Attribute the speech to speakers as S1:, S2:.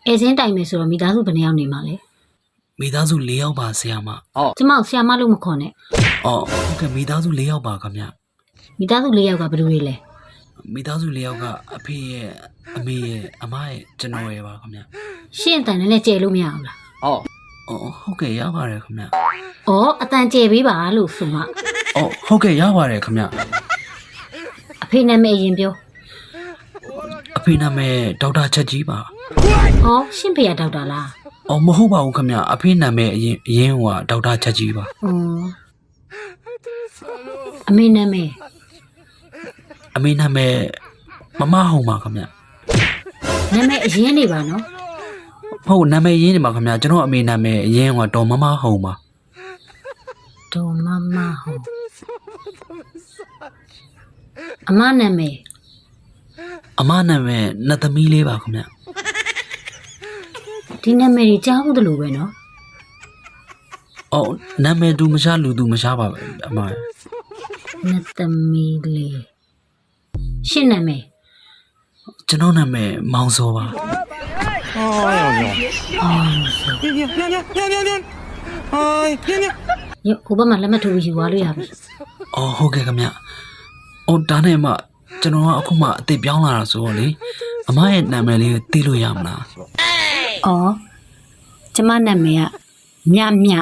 S1: အဲစင်းတိုင်မယ်ဆိုတော့မိသားစုဘယ်နှယောက်နေမှာလဲ
S2: မိသားစု၄ယောက်ပါဆရာမ
S1: ကျမကိုဆရာမလို့မခေါ်နဲ့
S2: အော်ဟုတ်ကဲ့မိသားစု၄ယောက်ပါခင်ဗျ
S1: မိသားစု၄ယောက်ကဘယ်လိုတွေလဲ
S2: မိသားစု၄ယောက်ကအဖေရဲ့အမေရဲ့အမရဲ့ကျွန်တော်ရဲ့ပါခင်ဗျ
S1: ရှင့်အတန်နဲ့ကျဲလို့မရဘူးလား
S2: အော်ဟုတ်ကဲ့ရပါတယ်ခင်ဗျ
S1: ဩအတန်ကျဲပေးပါလို့ဆိုမှ
S2: အော်ဟုတ်ကဲ့ရပါတယ်ခင်ဗျ
S1: အဖေနာမည်အရင်ပြော
S2: အဖေနာမည်ဒေါက်တာချက်ကြီးပါ
S1: ဩရှင့်ဖေရဒေါက်တာလား
S2: အော်မဟုတ်ပါဘူးခင်ဗျအဖေနာမည်အရင်ဟိုကဒေါက်တာချက်ကြီးပါ
S1: ဩအမေနာမည်
S2: အမေနာမည်မမဟုံပါခင်ဗျ
S1: နာမည်အရင်နေပါနော်
S2: ဟုတ်နာမည်ရင်းနေပါခင်ဗျကျွန်တော်အမေနာမည်အရင်ဟိုကဒေါ်မမဟုံပါ
S1: ဒေါ်မမဟုတ်အမနာမည်
S2: အမနာမည်နှစ်သမီးလေးပါခင်ဗျ
S1: ဒီနာမည်ကြီးကြားဘူးတလို့ပဲနော်
S2: အော်နာမည်သူမရှားလူသူမရှားပါပဲအမ
S1: နှစ်သမီးလေးရှင့်နာမည်
S2: ကျွန်တော်နာမည်မောင်စောပါ
S1: ညဟိုဘက်မှာလက်မှတ်ထိုးပြီးယူသွားလို့ရပြီ
S2: အော်ဟုတ်ကဲ့ခင်ဗျအော်ဒါနဲ့မှကျွန်တော်ကအခုမှအစ်ပြောင်းလာတာဆိုတော့လေအမရဲ့နာမည်လေးကိုသိလို့ရမလား
S1: ဩကျမနာမည်ကမြမြ